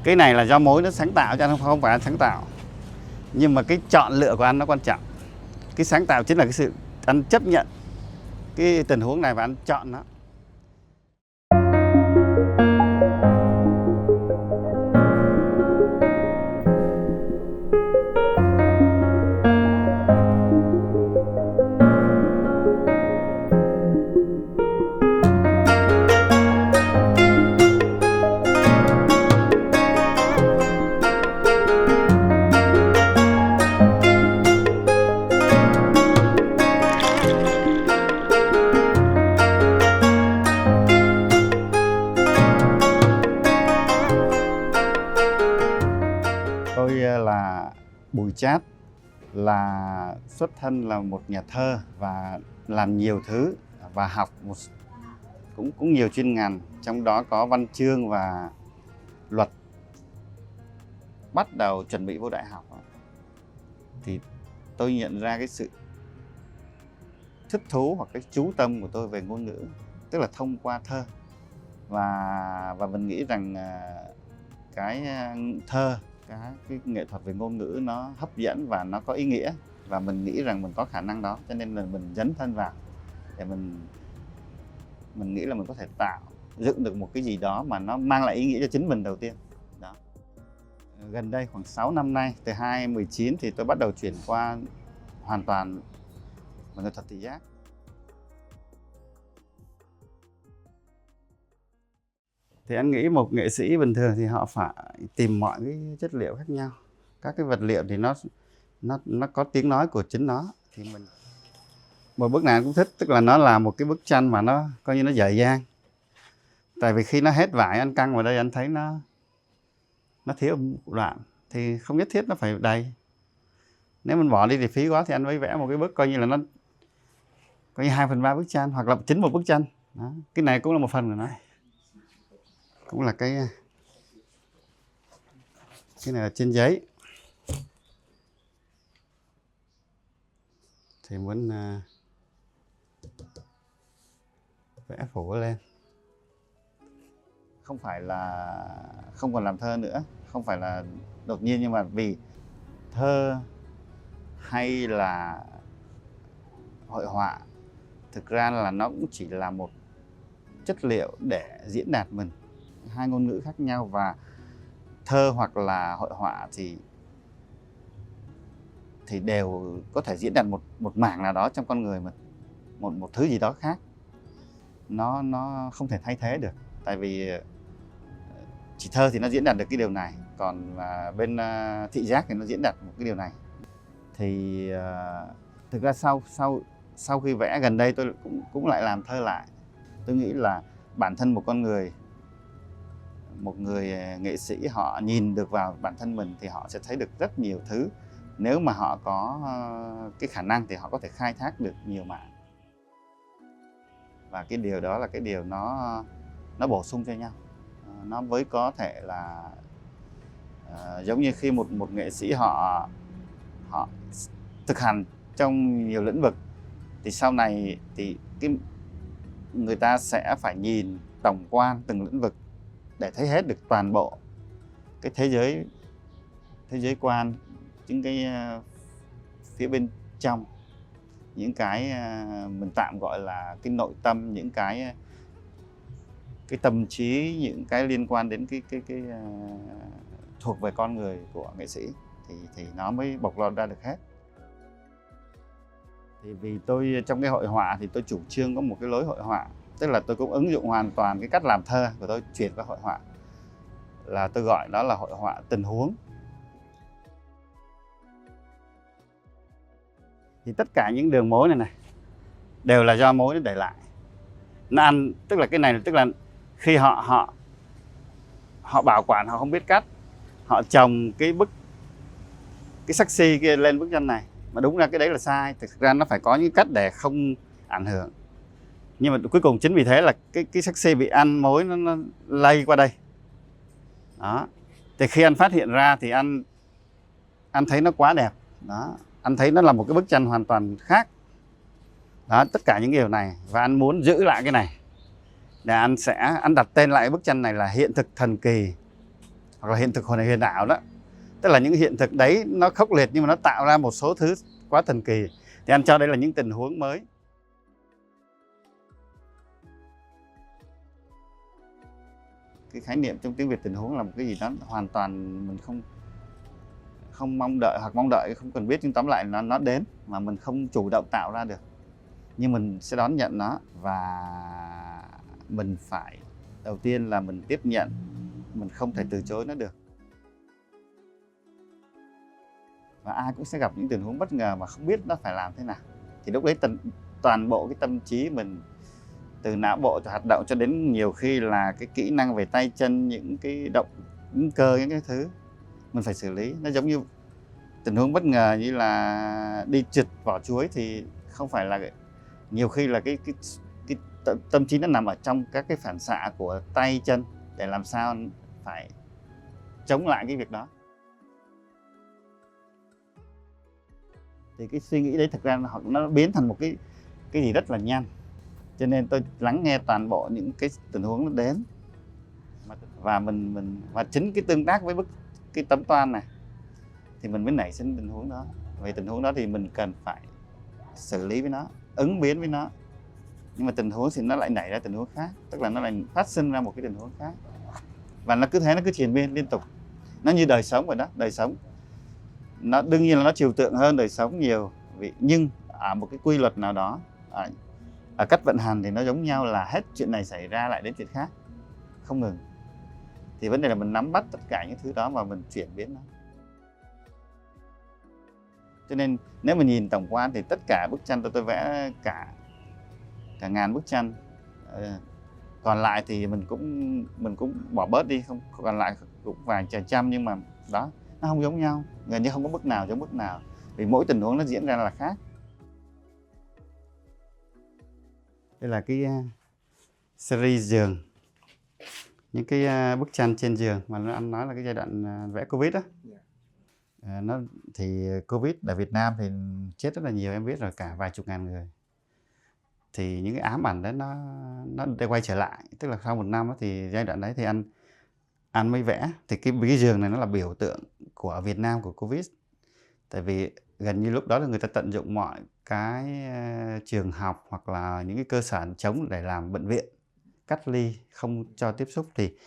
Cái này là do mối nó sáng tạo cho, không phải anh sáng tạo. Nhưng mà cái chọn lựa của anh nó quan trọng. Cái sáng tạo chính là cái sự anh chấp nhận cái tình huống này và anh chọn nó. Tôi là Bùi Chát, là xuất thân là một nhà thơ và làm nhiều thứ và học cũng nhiều chuyên ngành, trong đó có văn chương và luật. Bắt đầu chuẩn bị vô đại học thì tôi nhận ra cái sự thích thú hoặc cái chú tâm của tôi về ngôn ngữ, tức là thông qua thơ. Và mình nghĩ rằng cái thơ, cái nghệ thuật về ngôn ngữ nó hấp dẫn và nó có ý nghĩa, và mình nghĩ rằng mình có khả năng đó, cho nên là mình dấn thân vào để mình nghĩ là mình có thể tạo dựng được một cái gì đó mà nó mang lại ý nghĩa cho chính mình đầu tiên đó. Gần đây khoảng 6 năm nay, từ 2019 thì tôi bắt đầu chuyển qua hoàn toàn vào nghệ thuật thị giác. Thì anh nghĩ một nghệ sĩ bình thường thì họ phải tìm mọi cái chất liệu khác nhau. Các cái vật liệu thì nó có tiếng nói của chính nó. Thì mình một bức này anh cũng thích, tức là nó là một cái bức tranh mà nó coi như nó dở dang. Tại vì khi nó hết vải anh căng vào đây anh thấy nó thiếu một đoạn, thì không nhất thiết nó phải đầy. Nếu mình bỏ đi thì phí quá, thì anh mới vẽ một cái bức coi như là nó coi như 2/3 bức tranh, hoặc là chính một bức tranh đó. Cái này cũng là một phần của nó, cũng là cái này là trên giấy thì muốn vẽ phủ lên. Không phải là không còn làm thơ nữa, không phải là đột nhiên, nhưng mà vì thơ hay là hội họa thực ra là nó cũng chỉ là một chất liệu để diễn đạt mình, hai ngôn ngữ khác nhau. Và thơ hoặc là hội họa thì đều có thể diễn đạt một mảng nào đó trong con người mình, một thứ gì đó khác. Nó không thể thay thế được, tại vì chỉ thơ thì nó diễn đạt được cái điều này, còn bên thị giác thì nó diễn đạt một cái điều này. Thì thực ra sau khi vẽ gần đây tôi cũng lại làm thơ lại. Tôi nghĩ là bản thân một người nghệ sĩ, họ nhìn được vào bản thân mình thì họ sẽ thấy được rất nhiều thứ. Nếu mà họ có cái khả năng thì họ có thể khai thác được nhiều mảng. Và cái điều đó là cái điều nó bổ sung cho nhau. Nó với có thể là giống như khi một nghệ sĩ họ thực hành trong nhiều lĩnh vực, thì sau này thì người ta sẽ phải nhìn tổng quan từng lĩnh vực để thấy hết được toàn bộ cái thế giới quan, những cái phía bên trong, những cái mình tạm gọi là cái nội tâm, những cái tâm trí, những cái liên quan đến cái thuộc về con người của nghệ sĩ, thì nó mới bộc lộ ra được hết. Thì vì tôi trong cái hội họa thì tôi chủ trương có một cái lối hội họa, tức là tôi cũng ứng dụng hoàn toàn cái cách làm thơ của tôi chuyển qua hội họa, là tôi gọi đó là hội họa tình huống. Thì tất cả những đường mối này đều là do mối nó để lại. Nó ăn, tức là cái này tức là khi họ bảo quản, họ không biết cắt, họ trồng cái sắc si kia lên bức tranh này, mà đúng ra cái đấy là sai. Thực ra nó phải có những cách để không ảnh hưởng, nhưng mà cuối cùng chính vì thế là cái sắc si bị ăn mối, nó lây qua đây đó. Thì khi anh phát hiện ra thì anh thấy nó quá đẹp đó, anh thấy nó là một cái bức tranh hoàn toàn khác đó, tất cả những điều này. Và anh muốn giữ lại cái này để anh đặt tên lại bức tranh này là Hiện thực thần kỳ hoặc là hiện thực huyền ảo đó. Tức là những hiện thực đấy nó khốc liệt nhưng mà nó tạo ra một số thứ quá thần kỳ, thì anh cho đây là những tình huống mới. Cái khái niệm trong tiếng Việt tình huống là một cái gì đó hoàn toàn mình không mong đợi, hoặc mong đợi không cần biết, nhưng tóm lại nó đến mà mình không chủ động tạo ra được, nhưng mình sẽ đón nhận nó. Và mình phải, đầu tiên là mình tiếp nhận, mình không thể từ chối nó được. Và ai cũng sẽ gặp những tình huống bất ngờ mà không biết nó phải làm thế nào, thì lúc đấy toàn bộ cái tâm trí mình, từ não bộ hoạt động cho đến nhiều khi là cái kỹ năng về tay chân, những cái động, những cơ, những cái thứ mình phải xử lý. Nó giống như tình huống bất ngờ như là đi trượt vỏ chuối, thì không phải là, nhiều khi là cái tâm trí nó nằm ở trong các cái phản xạ của tay chân để làm sao phải chống lại cái việc đó. Thì cái suy nghĩ đấy thực ra nó biến thành một cái gì rất là nhanh. Cho nên tôi lắng nghe toàn bộ những cái tình huống nó đến, và và chính cái tương tác với cái tấm toan này thì mình mới nảy sinh tình huống đó. Về tình huống đó thì mình cần phải xử lý với nó, ứng biến với nó. Nhưng mà tình huống thì nó lại nảy ra tình huống khác, tức là nó lại phát sinh ra một cái tình huống khác, và nó cứ thế, nó cứ triền miên liên tục. Nó như đời sống vậy đó. Đời sống nó đương nhiên là nó trừu tượng hơn đời sống nhiều, nhưng ở một cái quy luật nào đó, ở cách vận hành thì nó giống nhau, là hết chuyện này xảy ra lại đến chuyện khác không ngừng. Thì vấn đề là mình nắm bắt tất cả những thứ đó và mình chuyển biến nó. Cho nên nếu mà nhìn tổng quan thì tất cả bức tranh tôi vẽ cả ngàn bức tranh, còn lại thì mình cũng bỏ bớt đi, không còn lại cũng vài trăm, nhưng mà đó, nó không giống nhau, gần như không có bức nào giống bức nào, vì mỗi tình huống nó diễn ra là khác. Đây là cái series giường, những cái bức tranh trên giường mà anh nói là cái giai đoạn vẽ Covid đó. Nó thì Covid ở Việt Nam thì chết rất là nhiều, em biết rồi, cả vài chục ngàn người. Thì những cái ám ảnh đấy nó quay trở lại, tức là sau một năm đó, thì giai đoạn đấy thì anh mới vẽ. Thì cái giường này nó là biểu tượng của Việt Nam của Covid. Tại vì gần như lúc đó là người ta tận dụng mọi cái trường học hoặc là những cái cơ sở trống để làm bệnh viện, cách ly, không cho tiếp xúc. Thì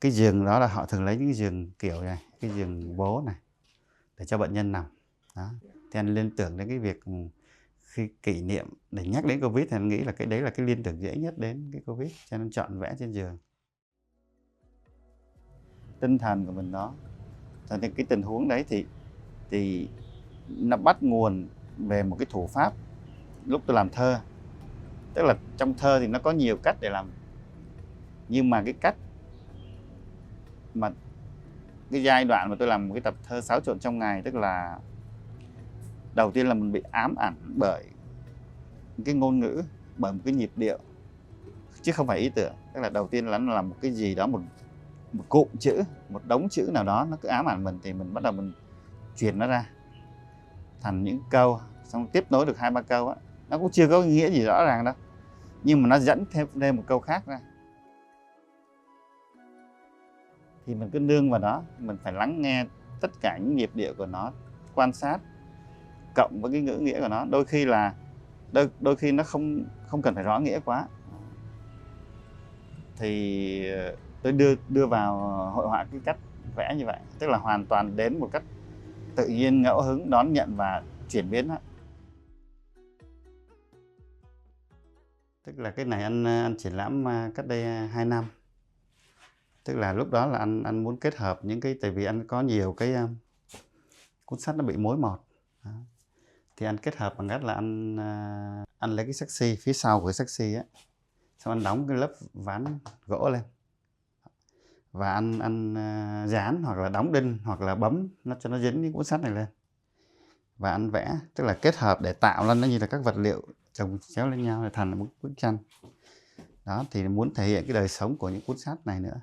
cái giường đó là họ thường lấy những cái giường kiểu này, cái giường bố này, để cho bệnh nhân nằm đó. Thì anh liên tưởng đến cái việc khi kỷ niệm để nhắc đến Covid thì anh nghĩ là cái đấy là cái liên tưởng dễ nhất đến cái Covid, cho nên chọn vẽ trên giường. Tinh thần của mình đó, cho nên cái tình huống đấy thì nó bắt nguồn về một cái thủ pháp lúc tôi làm thơ. Tức là trong thơ thì nó có nhiều cách để làm, nhưng mà cái cách mà cái giai đoạn mà tôi làm một cái tập thơ xáo trộn trong ngày, tức là đầu tiên là mình bị ám ảnh bởi cái ngôn ngữ, bởi một cái nhịp điệu, chứ không phải ý tưởng. Tức là đầu tiên là nó là một cái gì đó, một cụm chữ, một đống chữ nào đó nó cứ ám ảnh mình, thì mình bắt đầu mình chuyển nó ra thành những câu, xong tiếp nối được 2-3 câu á, nó cũng chưa có nghĩa gì rõ ràng đâu, nhưng mà nó dẫn thêm một câu khác ra. Thì mình cứ nương vào đó, mình phải lắng nghe tất cả những nhịp điệu của nó, quan sát cộng với cái ngữ nghĩa của nó. Đôi khi nó không cần phải rõ nghĩa quá, thì tôi đưa vào hội họa cái cách vẽ như vậy, tức là hoàn toàn đến một cách tự nhiên, ngẫu hứng, đón nhận và chuyển biến đó. Tức là cái này anh triển lãm cách đây 2 năm. Tức là lúc đó là anh muốn kết hợp những cái, tại vì anh có nhiều cái cuốn sách nó bị mối mọt đó. Thì anh kết hợp bằng cách là anh lấy cái saxi, phía sau của cái saxi á, xong anh đóng cái lớp ván gỗ lên, và anh dán hoặc là đóng đinh hoặc là bấm nó cho nó dính cái cuốn sách này lên, và anh vẽ, tức là kết hợp để tạo lên nó như là các vật liệu chồng chéo lên nhau để thành một bức tranh đó. Thì muốn thể hiện cái đời sống của những cuốn sách này nữa,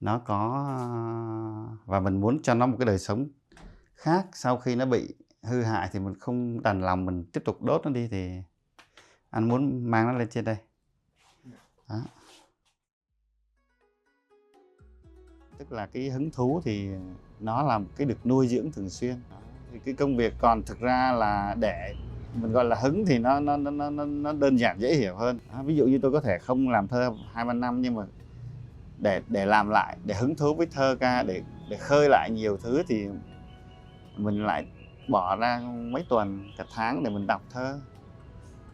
nó có, và mình muốn cho nó một cái đời sống khác. Sau khi nó bị hư hại thì mình không đành lòng mình tiếp tục đốt nó đi, thì anh muốn mang nó lên trên đây đó. tức là cái hứng thú thì nó là một cái được nuôi dưỡng thường xuyên. Thì cái công việc còn thực ra là để mình gọi là hứng thì nó đơn giản dễ hiểu hơn. Ví dụ như tôi có thể không làm thơ 2-3 năm, nhưng mà để làm lại, để hứng thú với thơ ca, để khơi lại nhiều thứ thì mình lại bỏ ra mấy tuần, cả tháng để mình đọc thơ,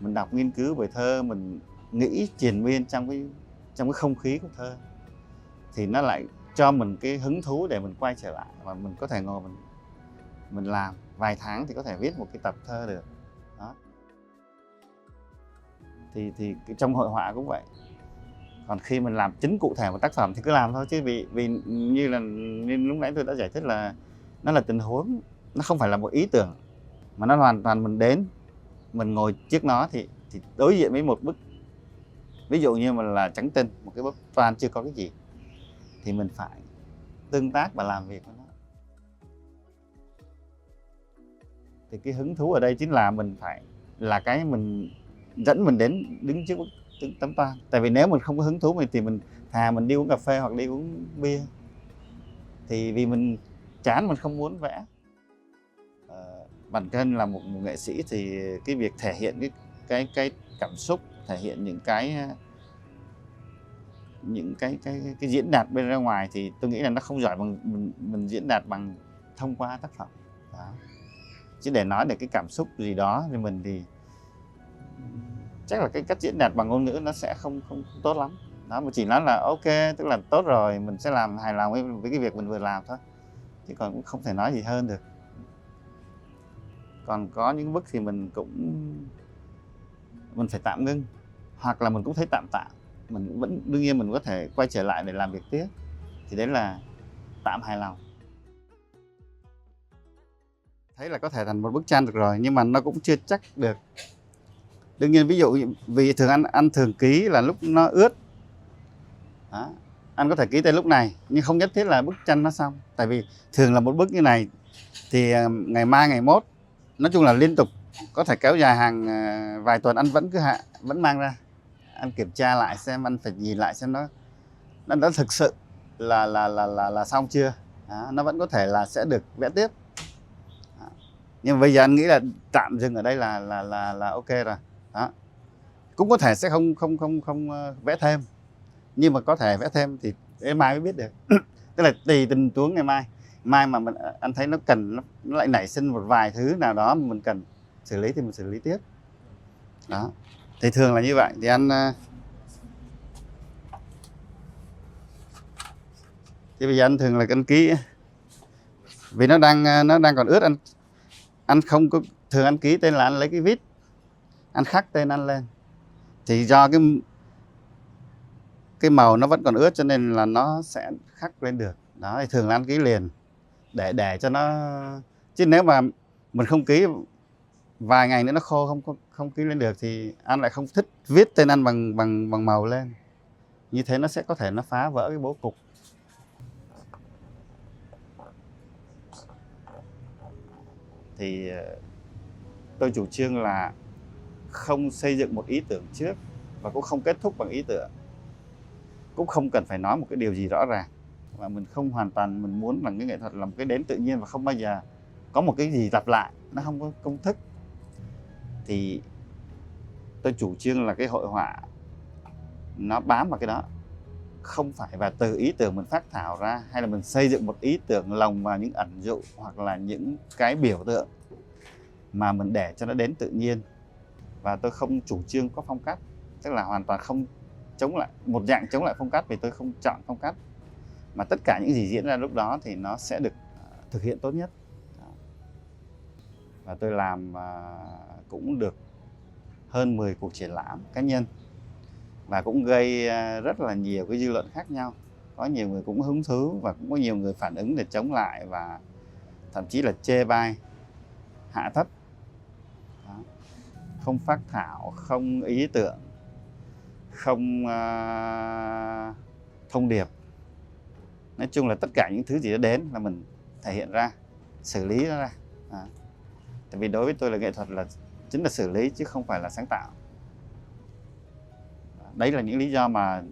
mình đọc nghiên cứu về thơ, mình nghĩ triền miên trong cái không khí của thơ, thì nó lại cho mình cái hứng thú để mình quay trở lại và mình có thể ngồi mình làm vài tháng thì có thể viết một cái tập thơ được đó. Thì trong hội họa cũng vậy. Còn khi mình làm chính cụ thể một tác phẩm thì cứ làm thôi, chứ vì như lúc nãy tôi đã giải thích là nó là tình huống, nó không phải là một ý tưởng, mà nó hoàn toàn mình đến, mình ngồi trước nó thì đối diện với một bức, ví dụ như mà là trắng tinh, một cái bức toan chưa có cái gì, thì mình phải tương tác và làm việc với nó. Thì cái hứng thú ở đây chính là mình phải là cái mình dẫn mình đến đứng trước tấm toan. Tại vì nếu mình không có hứng thú thì mình mình đi uống cà phê hoặc đi uống bia, thì vì mình chán, mình không muốn vẽ. Bản thân là một nghệ sĩ thì cái việc thể hiện cái cảm xúc, thể hiện những cái diễn đạt bên ra ngoài thì tôi nghĩ là nó không giỏi bằng mình diễn đạt bằng thông qua tác phẩm đó. Chứ để nói được cái cảm xúc gì đó thì mình thì chắc là cái cách diễn đạt bằng ngôn ngữ nó sẽ không tốt lắm đó, mà chỉ nói là ok, tức là tốt rồi, mình sẽ làm hài lòng với cái việc mình vừa làm thôi, chứ còn cũng không thể nói gì hơn được. Còn có những bức thì mình phải tạm ngưng, hoặc là mình cũng thấy tạm, mình vẫn đương nhiên mình có thể quay trở lại để làm việc tiếp, thì đấy là tạm hài lòng. Thấy là có thể thành một bức tranh được rồi, nhưng mà nó cũng chưa chắc được. Đương nhiên ví dụ vì thường ăn thường ký là lúc nó ướt đó, anh có thể ký tên lúc này nhưng không nhất thiết là bức tranh nó xong. Tại vì thường là một bức như này thì ngày mai, ngày mốt, nói chung là liên tục, có thể kéo dài hàng vài tuần, anh vẫn mang ra, anh kiểm tra lại xem, anh phải nhìn lại xem nó đã thực sự là xong chưa đó, nó vẫn có thể là sẽ được vẽ tiếp đó. Nhưng mà bây giờ anh nghĩ là tạm dừng ở đây là ok rồi đó. Cũng có thể sẽ không vẽ thêm, nhưng mà có thể vẽ thêm thì đến mai mới biết được. Tức là tùy tình huống ngày mai mà anh thấy nó cần, nó lại nảy sinh một vài thứ nào đó mà mình cần xử lý thì mình xử lý tiếp đó. Thì thường là như vậy. Thì thì bây giờ anh thường là anh ký, vì nó đang còn ướt, anh không có thường anh ký tên là anh lấy cái vít, anh khắc tên anh lên, thì do cái màu nó vẫn còn ướt cho nên là nó sẽ khắc lên được đó. Thì thường là anh ký liền để cho nó, chứ nếu mà mình không ký vài ngày nữa nó khô, không ký lên được thì anh lại không thích viết tên anh bằng màu lên, như thế nó sẽ có thể nó phá vỡ cái bố cục. Thì tôi chủ trương là không xây dựng một ý tưởng trước và cũng không kết thúc bằng ý tưởng, cũng không cần phải nói một cái điều gì rõ ràng, và mình không hoàn toàn, mình muốn là cái nghệ thuật là một cái đến tự nhiên và không bao giờ có một cái gì lặp lại, nó không có công thức. Thì tôi chủ trương là cái hội họa nó bám vào cái đó, không phải và từ ý tưởng mình phát thảo ra, hay là mình xây dựng một ý tưởng lồng vào những ẩn dụ hoặc là những cái biểu tượng, mà mình để cho nó đến tự nhiên. Và tôi không chủ trương có phong cách, tức là hoàn toàn không chống lại, một dạng chống lại phong cách, vì tôi không chọn phong cách, mà tất cả những gì diễn ra lúc đó thì nó sẽ được thực hiện tốt nhất. Và tôi làm cũng được hơn 10 cuộc triển lãm cá nhân, và cũng gây rất là nhiều cái dư luận khác nhau. Có nhiều người cũng hứng thú và cũng có nhiều người phản ứng để chống lại và thậm chí là chê bai, hạ thấp. Đó. Không phác thảo, không ý tưởng, không thông điệp. Nói chung là tất cả những thứ gì đó đến là mình thể hiện ra, xử lý nó ra. Tại vì đối với tôi là nghệ thuật là chính là xử lý chứ không phải là sáng tạo. Đấy là những lý do mà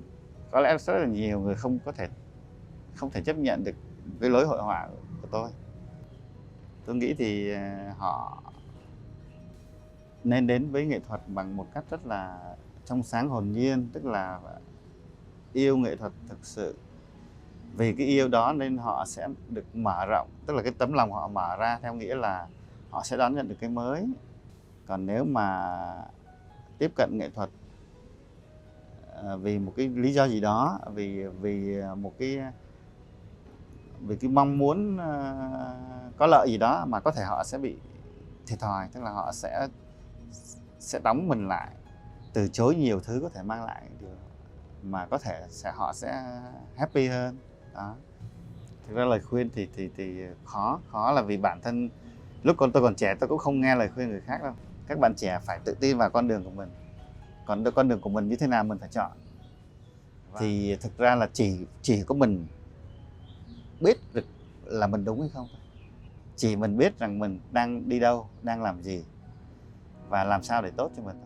có lẽ rất là nhiều người không thể chấp nhận được cái lối hội họa của tôi. Tôi nghĩ thì họ nên đến với nghệ thuật bằng một cách rất là trong sáng hồn nhiên, tức là yêu nghệ thuật thực sự. Vì cái yêu đó nên họ sẽ được mở rộng, tức là cái tấm lòng họ mở ra theo nghĩa là họ sẽ đón nhận được cái mới. Còn nếu mà tiếp cận nghệ thuật vì một cái lý do gì đó, vì cái mong muốn có lợi gì đó, mà có thể họ sẽ bị thiệt thòi, tức là họ sẽ đóng mình lại, từ chối nhiều thứ có thể mang lại điều mà có thể họ sẽ happy hơn đó. Thực ra lời khuyên thì khó là vì bản thân lúc tôi còn trẻ tôi cũng không nghe lời khuyên người khác đâu. Các bạn trẻ phải tự tin vào con đường của mình, còn con đường của mình như thế nào mình phải chọn. Thì thực ra là chỉ có mình biết được là mình đúng hay không thôi. Chỉ mình biết rằng mình đang đi đâu, đang làm gì và làm sao để tốt cho mình thôi.